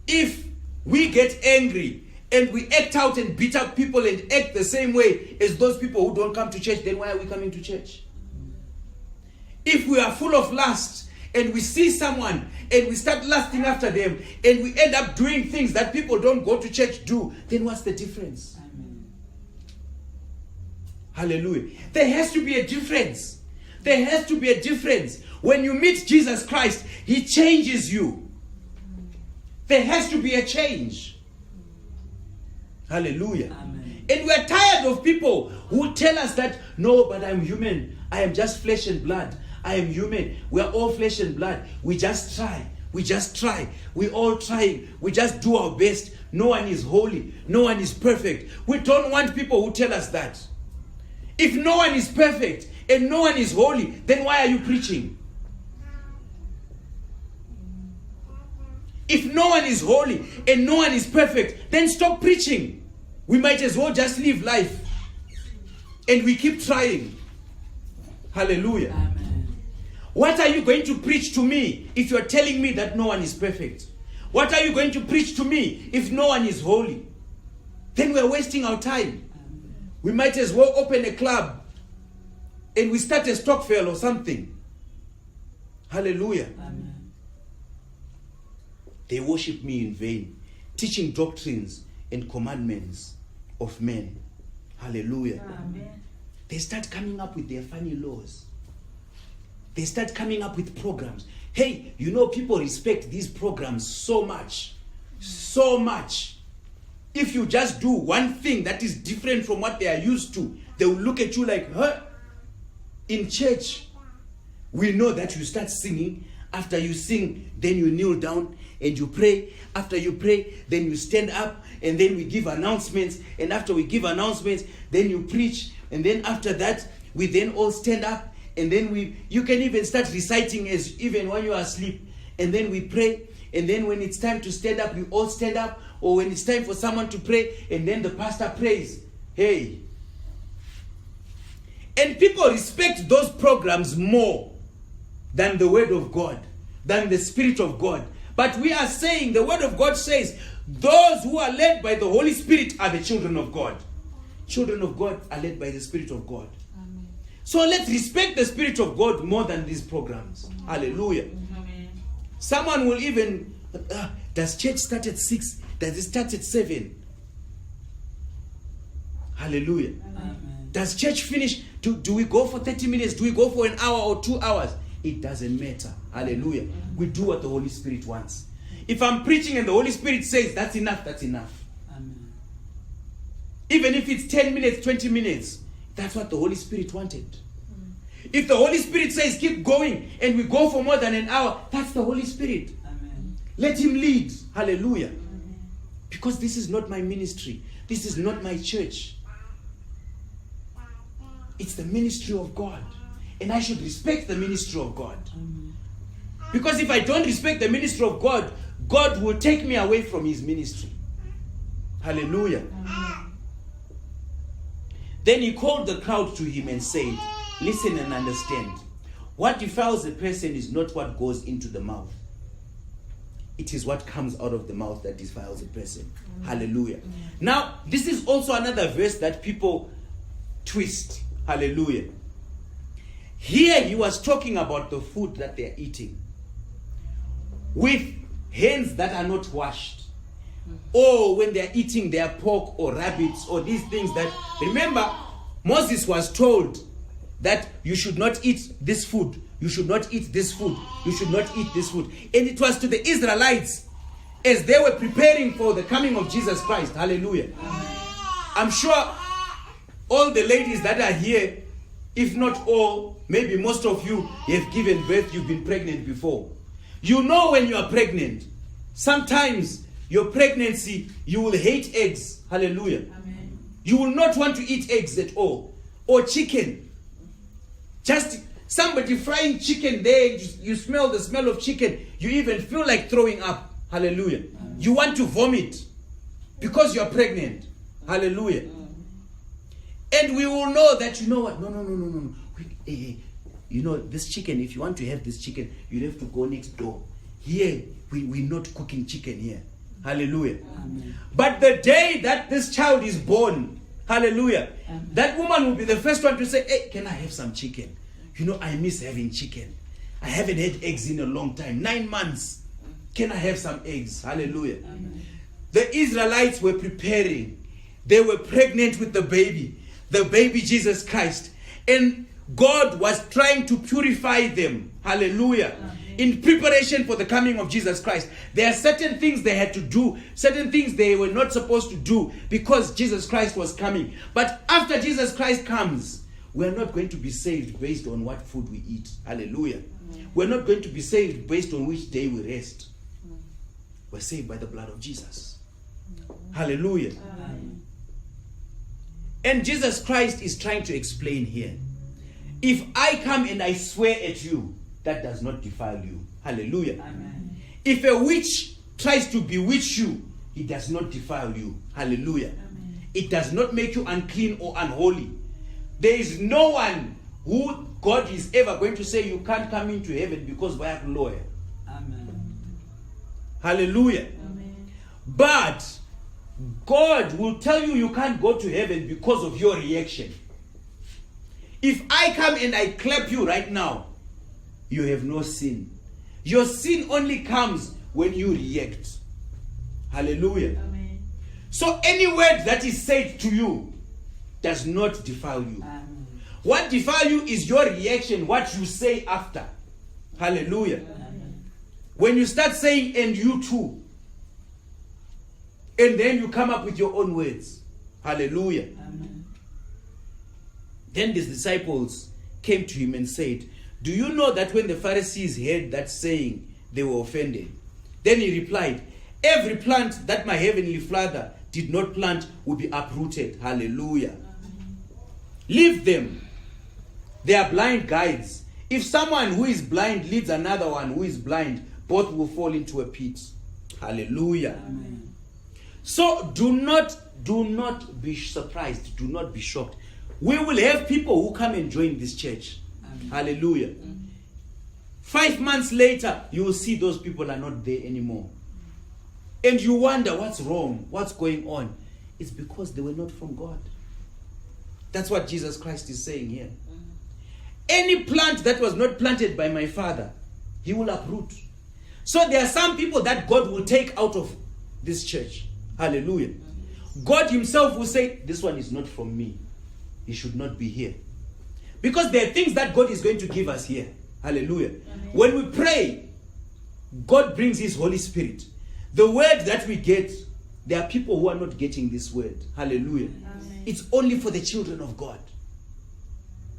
If we get angry and we act out and beat up people and act the same way as those people who don't come to church, then why are we coming to church? If we are full of lust and we see someone and we start lusting after them and we end up doing things that people don't go to church do, then what's the difference? Amen. Hallelujah. There has to be a difference. There has to be a difference. When you meet Jesus Christ, he changes you. There has to be a change. Hallelujah. Amen. And we're tired of people who tell us that, no, but I'm human. I am just flesh and blood. I am human. We are all flesh and blood. We just try. We just try. We all trying. We just do our best. No one is holy. No one is perfect. We don't want people who tell us that. If no one is perfect and no one is holy, then why are you preaching? If no one is holy and no one is perfect, then stop preaching. We might as well just live life. And we keep trying. Hallelujah. Amen. What are you going to preach to me if you're telling me that no one is perfect? What are you going to preach to me if no one is holy? Then we're wasting our time. Amen. We might as well open a club and we start a stock fair or something. Hallelujah. Amen. They worship me in vain, teaching doctrines and commandments of men. Hallelujah. Amen. They start coming up with their funny laws. They start coming up with programs. Hey, you know, people respect these programs so much. So much. If you just do one thing that is different from what they are used to, they will look at you like, huh? In church, we know that you start singing. After you sing, then you kneel down and you pray. After you pray, then you stand up and then we give announcements. And after we give announcements, then you preach. And then after that, we then all stand up. And then you can even start reciting as even when you are asleep. And then we pray. And then when it's time to stand up, we all stand up. Or when it's time for someone to pray, and then the pastor prays. Hey. And people respect those programs more than the word of God, than the Spirit of God. But we are saying, the word of God says, Those who are led by the Holy Spirit are the children of God. Children of God are led by the Spirit of God. Amen. So let's respect the Spirit of God more than these programs. Amen. Hallelujah. Amen. Someone will even, does church start at 6? Does it start at 7? Hallelujah. Amen. Does church finish? Do we go for 30 minutes? Do we go for an hour or 2 hours? It doesn't matter. Hallelujah. We do what the Holy Spirit wants. If I'm preaching and the Holy Spirit says that's enough, that's enough. Amen. Even if it's 10 minutes, 20 minutes, that's what the Holy Spirit wanted. If the Holy Spirit says keep going and we go for more than an hour, that's the Holy Spirit. Amen. Let him lead. Hallelujah. Because this is not my ministry. This is not my church. It's the ministry of God. And I should respect the ministry of God. Amen. Because if I don't respect the ministry of God, God will take me away from his ministry. Hallelujah. Amen. Then he called the crowd to him and said, listen and understand. What defiles a person is not what goes into the mouth. It is what comes out of the mouth that defiles a person. Hallelujah. Now, this is also another verse that people twist. Hallelujah. Here he was talking about the food that they are eating with hands that are not washed, or when they are eating their pork or rabbits or these things that, remember, Moses was told that you should not eat this food, you should not eat this food, you should not eat this food. And it was to the Israelites as they were preparing for the coming of Jesus Christ. Hallelujah. I'm sure all the ladies that are here, if not all, maybe most of you have given birth, you've been pregnant before. You know when you are pregnant, sometimes your pregnancy, you will hate eggs. Hallelujah. Amen. You will not want to eat eggs at all. Or chicken. Just somebody frying chicken there, you smell the smell of chicken, you even feel like throwing up. Hallelujah. Amen. You want to vomit because you are pregnant. Hallelujah. And we will know that, you know what? No. You know, this chicken, if you want to have this chicken, you have to go next door. Here, we're not cooking chicken here. Hallelujah. Amen. But the day that this child is born, hallelujah, Amen. that woman will be the first one to say, hey, can I have some chicken? You know, I miss having chicken. I haven't had eggs in a long time. 9 months. Can I have some eggs? Hallelujah. Amen. The Israelites were preparing. They were pregnant with the baby Jesus Christ. And God was trying to purify them. Hallelujah. Amen. In preparation for the coming of Jesus Christ. There are certain things they had to do, certain things they were not supposed to do because Jesus Christ was coming. But after Jesus Christ comes, we are not going to be saved based on what food we eat. Hallelujah. Amen. We're not going to be saved based on which day we rest. We're saved by the blood of Jesus. Hallelujah. Amen. And Jesus Christ is trying to explain here. If I come and I swear at you, that does not defile you. Hallelujah. Amen. If a witch tries to bewitch you, it does not defile you. Hallelujah. Amen. It does not make you unclean or unholy. There is no one who God is ever going to say you can't come into heaven because we are lawyer. Amen. Hallelujah. Amen. But God will tell you can't go to heaven because of your reaction. If I come and I clap you right now, you have no sin. Your sin only comes when you react. Hallelujah. Amen. So any word that is said to you does not defile you. Amen. What defiles you is your reaction, what you say after. Hallelujah. Amen. When you start saying, and you too, and then you come up with your own words. Hallelujah. Amen. Then these disciples came to him and said, do you know that when the Pharisees heard that saying, they were offended? Then he replied, every plant that my heavenly Father did not plant will be uprooted. Hallelujah. Amen. Leave them. They are blind guides. If someone who is blind leads another one who is blind, both will fall into a pit. Hallelujah. Amen. So do not be surprised. Do not be shocked. We will have people who come and join this church. Amen. Hallelujah. Amen. 5 months later, you will see those people are not there anymore. and you wonder what's wrong, what's going on, it's because they were not from God. That's what Jesus Christ is saying here. Any plant that was not planted by my Father, he will uproot. So there are some people that God will take out of this church. Hallelujah. God himself will say, this one is not from me. He should not be here. Because there are things that God is going to give us here. Hallelujah. Amen. When we pray, God brings his Holy Spirit. The word that we get, there are people who are not getting this word. Hallelujah. Amen. It's only for the children of God.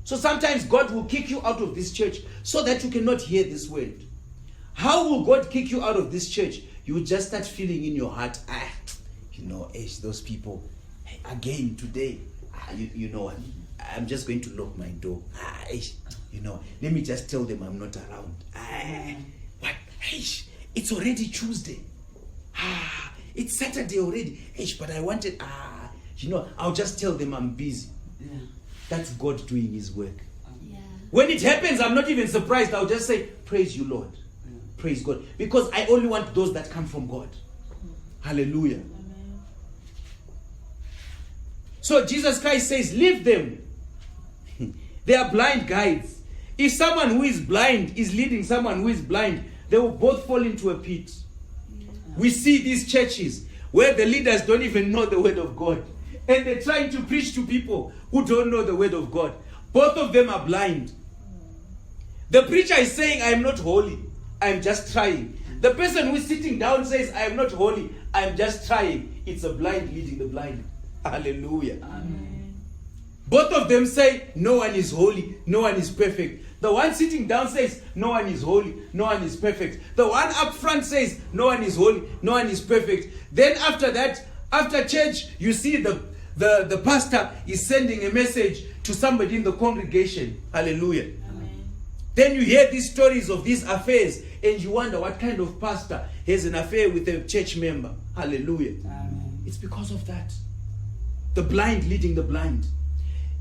So sometimes God will kick you out of this church so that you cannot hear this word. How will God kick you out of this church? You will just start feeling in your heart, those people, again today, I'm just going to lock my door. Let me just tell them I'm not around. It's already Tuesday. It's Saturday already. But I wanted, I'll just tell them I'm busy. Yeah. That's God doing his work. Yeah. When it happens, I'm not even surprised. I'll just say, praise you, Lord. Yeah. Praise God. Because I only want those that come from God. Hallelujah. Amen. So Jesus Christ says, leave them. They are blind guides. If someone who is blind is leading someone who is blind, they will both fall into a pit. Yeah. We see these churches where the leaders don't even know the word of God. And they're trying to preach to people who don't know the word of God. Both of them are blind. The preacher is saying, I am not holy. I am just trying. The person who is sitting down says, I am not holy. I am just trying. It's a blind leading the blind. Hallelujah. Amen. Both of them say, no one is holy. No one is perfect. The one sitting down says, no one is holy. No one is perfect. The one up front says, no one is holy. No one is perfect. Then after that, after church, you see the pastor is sending a message to somebody in the congregation. Hallelujah. Amen. Then you hear these stories of these affairs and you wonder what kind of pastor has an affair with a church member. Hallelujah. Amen. It's because of that. The blind leading the blind.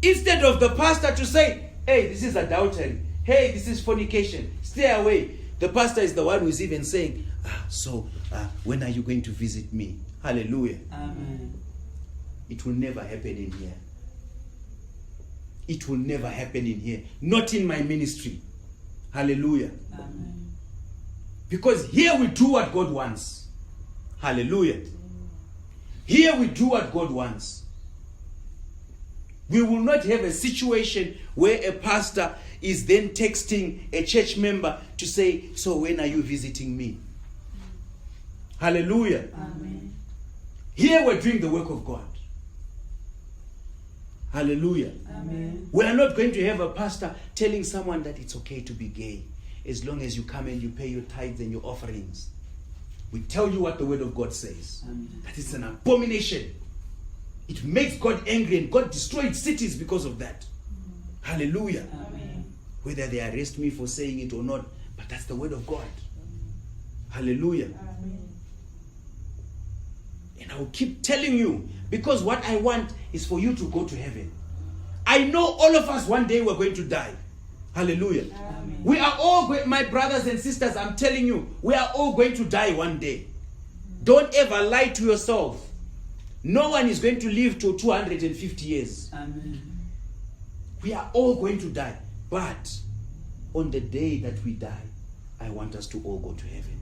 Instead of the pastor to say, hey, this is adultery. Hey, this is fornication. Stay away. The pastor is the one who is even saying, when are you going to visit me? Hallelujah. Amen. It will never happen in here. It will never happen in here. Not in my ministry. Hallelujah. Amen. Because here we do what God wants. Hallelujah. Here we do what God wants. We will not have a situation where a pastor is then texting a church member to say, so when are you visiting me? Hallelujah. Amen. Here we're doing the work of God. Hallelujah. Amen. We are not going to have a pastor telling someone that it's okay to be gay as long as you come and you pay your tithes and your offerings. We tell you what the word of God says. Amen. That it's an abomination. It makes God angry and God destroyed cities because of that. Hallelujah. Amen. Whether they arrest me for saying it or not, but that's the word of God. Hallelujah. Amen. And I will keep telling you, because what I want is for you to go to heaven. I know all of us one day we're going to die. Hallelujah. Amen. We are all my brothers and sisters, I'm telling you, we are all going to die one day. Don't ever lie to yourself. No one is going to live to 250 years. Amen. We are all going to die. But on the day that we die, I want us to all go to heaven.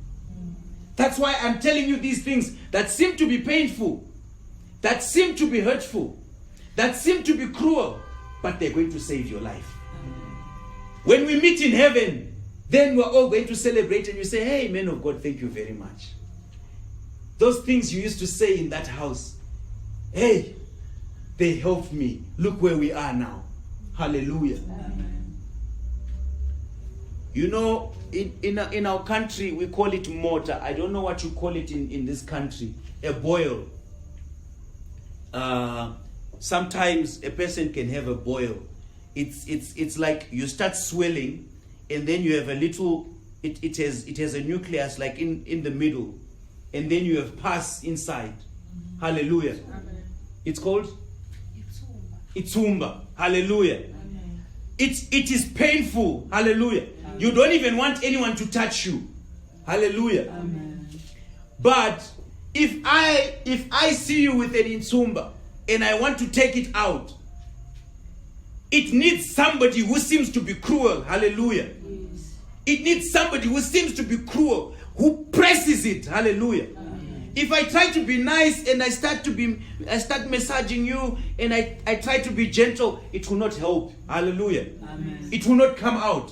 That's why I'm telling you these things that seem to be painful, that seem to be hurtful, that seem to be cruel, but they're going to save your life. Amen. When we meet in heaven, then we're all going to celebrate and you say, hey, man of God, thank you very much. Those things you used to say in that house, hey, they helped me. Look where we are now. Hallelujah. Amen. You know, in our country, we call it mortar. I don't know what you call it in this country. A boil. Sometimes a person can have a boil. It's like you start swelling, and then you have a little. It has a nucleus like in the middle, and then you have pus inside. Mm-hmm. Hallelujah. Amen. It's called Itzumba. Hallelujah. Amen. It is painful. Hallelujah. Amen. You don't even want anyone to touch you. Hallelujah. Amen. But If I see you with an insumba and I want to take it out, it needs somebody who seems to be cruel. Hallelujah. Yes. It needs somebody who seems to be cruel, who presses it. Hallelujah. Amen. If I try to be nice and I start massaging you and I try to be gentle, it will not help. Hallelujah. Amen. It will not come out.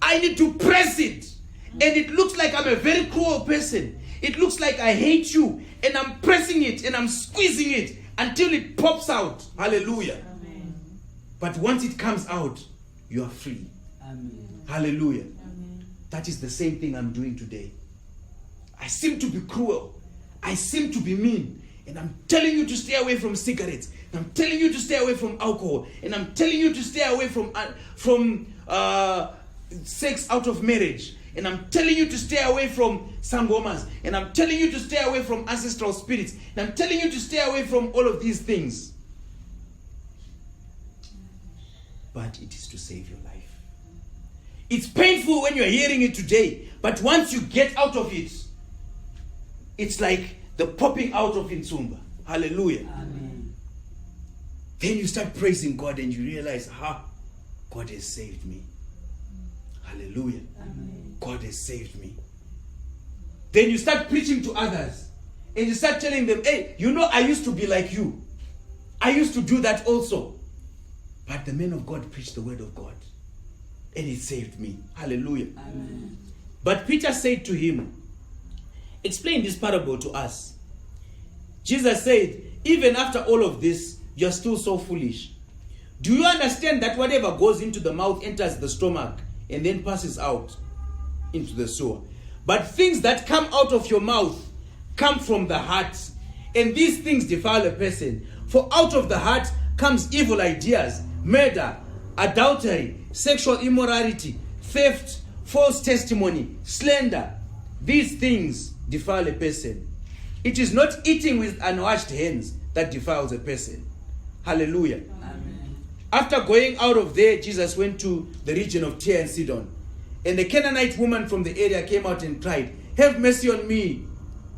I need to press it. And it looks like I'm a very cruel person. It looks like I hate you, and I'm pressing it and I'm squeezing it until it pops out. Hallelujah. Amen. But once it comes out, you are free. Amen. Hallelujah. Amen. That is the same thing I'm doing today. I seem to be cruel. I seem to be mean. And I'm telling you to stay away from cigarettes. I'm telling you to stay away from alcohol. And I'm telling you to stay away from sex out of marriage. And I'm telling you to stay away from sangomas. And I'm telling you to stay away from ancestral spirits. And I'm telling you to stay away from all of these things. But it is to save your life. It's painful when you're hearing it today. But once you get out of it, it's like the popping out of Insumba. Hallelujah. Amen. Then you start praising God and you realize, God has saved me. Hallelujah. Amen. God has saved me. Then you start preaching to others. And you start telling them, hey, I used to be like you. I used to do that also. But the man of God preached the word of God. And it saved me. Hallelujah. Amen. But Peter said to him, explain this parable to us. Jesus said, even after all of this, you're still so foolish. Do you understand that whatever goes into the mouth enters the stomach and then passes out into the sewer? But things that come out of your mouth come from the heart, and these things defile a person. For out of the heart comes evil ideas, murder, adultery, sexual immorality, theft, false testimony, slander. These things defile a person. It is not eating with unwashed hands that defiles a person. Hallelujah. Amen. After going out of there, Jesus went to the region of Tyre and Sidon. And the Canaanite woman from the area came out and cried, have mercy on me,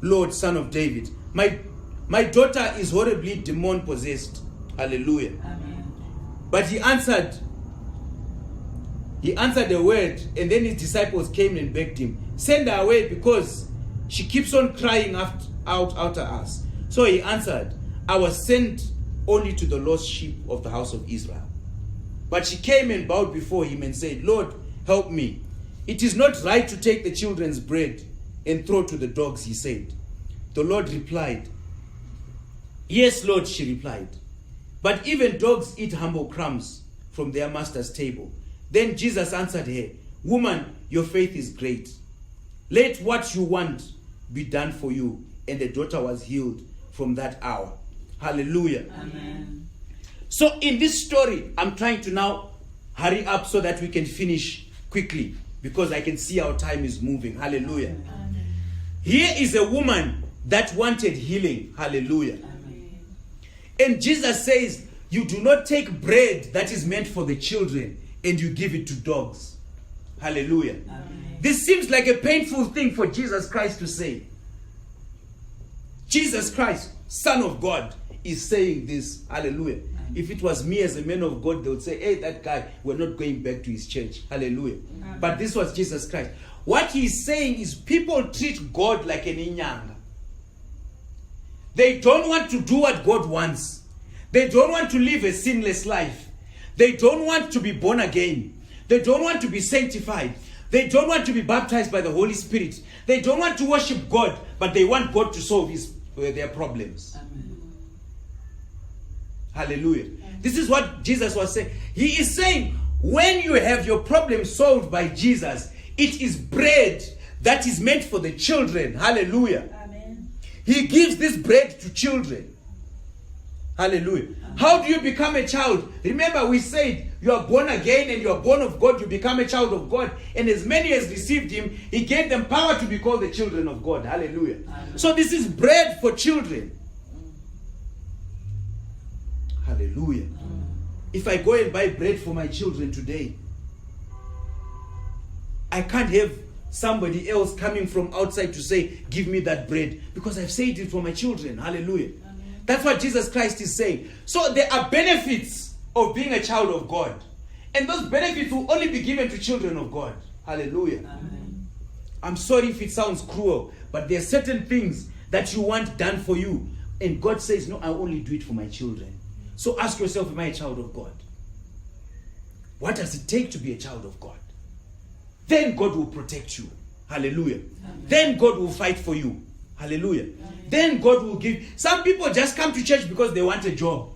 Lord, Son of David. My daughter is horribly demon-possessed. Hallelujah. Amen. But he answered the word, and then his disciples came and begged him, send her away because she keeps on crying out after us. So he answered, I was sent only to the lost sheep of the house of Israel. But she came and bowed before him and said, Lord, help me. It is not right to take the children's bread and throw to the dogs, he said. The Lord replied, yes, Lord, she replied. But even dogs eat humble crumbs from their master's table. Then Jesus answered her, woman, your faith is great. Let what you want be done for you. And the daughter was healed from that hour. Hallelujah. Amen. So in this story, I'm trying to now hurry up so that we can finish quickly, because I can see our time is moving. Hallelujah. Amen. Here is a woman that wanted healing. Hallelujah. Amen. And Jesus says, you do not take bread that is meant for the children and you give it to dogs. Hallelujah. Amen. This seems like a painful thing for Jesus Christ to say. Jesus Christ, Son of God, is saying this. Hallelujah. Amen. If it was me as a man of God, they would say, hey, that guy, we're not going back to his church. Hallelujah. Amen. But this was Jesus Christ. What he's saying is people treat God like an inyanga. They don't want to do what God wants. They don't want to live a sinless life. They don't want to be born again. They don't want to be sanctified. They don't want to be baptized by the Holy Spirit. They don't want to worship God, but they want God to solve their problems. Amen. Hallelujah. This is what Jesus was saying. He is saying, when you have your problem solved by Jesus, it is bread that is meant for the children. Hallelujah. Amen. He gives this bread to children. Hallelujah. How do you become a child? Remember, we said you are born again and you are born of God. You become a child of God. And as many as received him, he gave them power to be called the children of God. Hallelujah. Amen. So this is bread for children. Hallelujah. If I go and buy bread for my children today, I can't have somebody else coming from outside to say, give me that bread, because I've saved it for my children. Hallelujah. Amen. That's what Jesus Christ is saying. So there are benefits of being a child of God. And those benefits will only be given to children of God. Hallelujah. Amen. I'm sorry if it sounds cruel, but there are certain things that you want done for you. And God says, no, I only do it for my children. So ask yourself, am I a child of God? What does it take to be a child of God? Then God will protect you. Hallelujah. Amen. Then God will fight for you. Hallelujah. Amen. Then God will give. Some people just come to church because they want a job.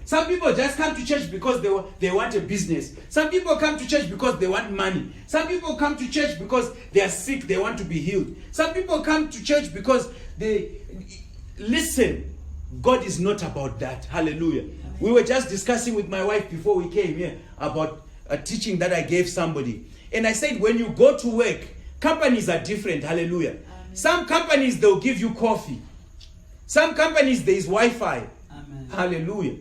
Some people just come to church because they want a business. Some people come to church because they want money. Some people come to church because they are sick, they want to be healed. Some people come to church because they... Listen, God is not about that. Hallelujah. Amen. We were just discussing with my wife before we came here about a teaching that I gave somebody. And I said, when you go to work, companies are different. Hallelujah. Amen. Some companies, they'll give you coffee. Some companies, there is Wi-Fi. Amen. Hallelujah.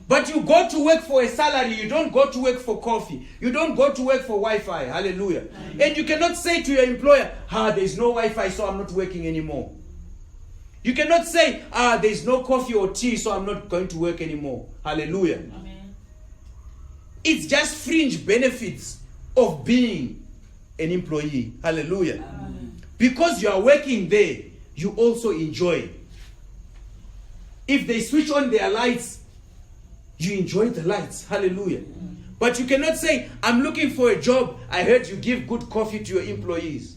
But you go to work for a salary. You don't go to work for coffee. You don't go to work for Wi-Fi. Hallelujah. Amen. And you cannot say to your employer, there's no Wi-Fi, so I'm not working anymore. You cannot say, there's no coffee or tea, so I'm not going to work anymore. Hallelujah. Amen. It's just fringe benefits of being an employee. Hallelujah. Amen. Because you are working there, you also enjoy. If they switch on their lights, you enjoy the lights. Hallelujah. Amen. But you cannot say, I'm looking for a job. I heard you give good coffee to your employees.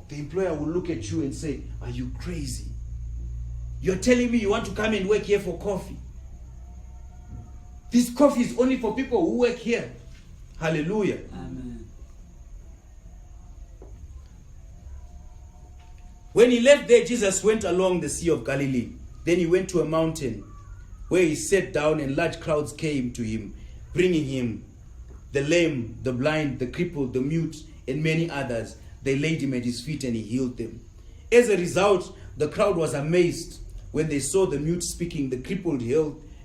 The employer will look at you and say, are you crazy? You're telling me you want to come and work here for coffee. This coffee is only for people who work here. Hallelujah. Amen. When he left there, Jesus went along the Sea of Galilee. Then he went to a mountain where he sat down, and large crowds came to him, bringing him the lame, the blind, the crippled, the mute, and many others. They laid him at his feet and he healed them. As a result, the crowd was amazed when they saw the mute speaking, the crippled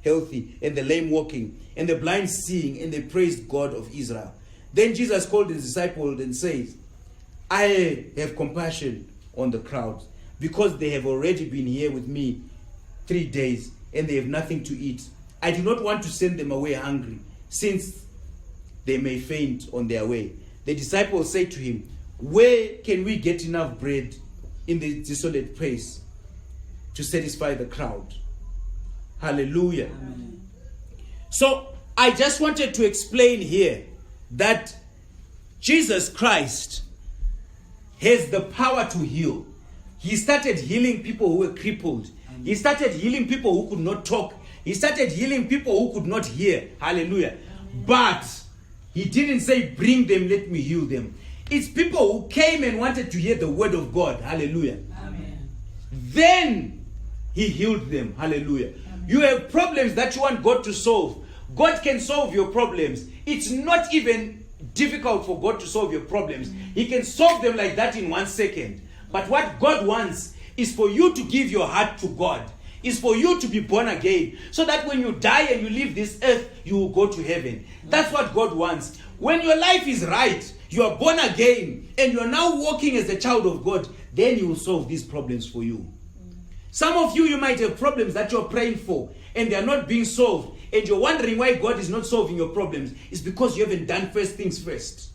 healthy, and the lame walking, and the blind seeing, and they praised God of Israel. Then Jesus called his disciples and said, I have compassion on the crowd, because they have already been here with me 3 days, and they have nothing to eat. I do not want to send them away hungry, since they may faint on their way. The disciples said to him, where can we get enough bread in the desolate place to satisfy the crowd? Hallelujah. Amen. So I just wanted to explain here that Jesus Christ has the power to heal. He started healing people who were crippled. He started healing people who could not talk. He started healing people who could not hear. Hallelujah. But he didn't say, bring them, let me heal them. It's people who came and wanted to hear the word of God. Hallelujah. Amen. Then he healed them. Hallelujah. Amen. You have problems that you want God to solve. God can solve your problems. It's not even difficult for God to solve your problems. He can solve them like that in 1 second. But what God wants is for you to give your heart to God. Is for you to be born again. So that when you die and you leave this earth, you will go to heaven. That's what God wants. When your life is right, you are born again, and you are now walking as a child of God, then He will solve these problems for you. Some of you, you might have problems that you're praying for, and they are not being solved, and you're wondering why God is not solving your problems. It's because you haven't done first things first.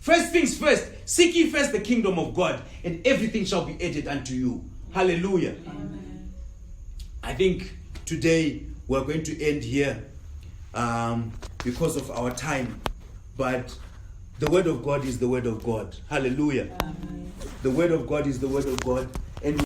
First things first. Seek ye first the kingdom of God, and everything shall be added unto you. Hallelujah. Amen. I think today we're going to end here because of our time. But the word of God is the word of God. Hallelujah. Amen. The word of God is the word of God. And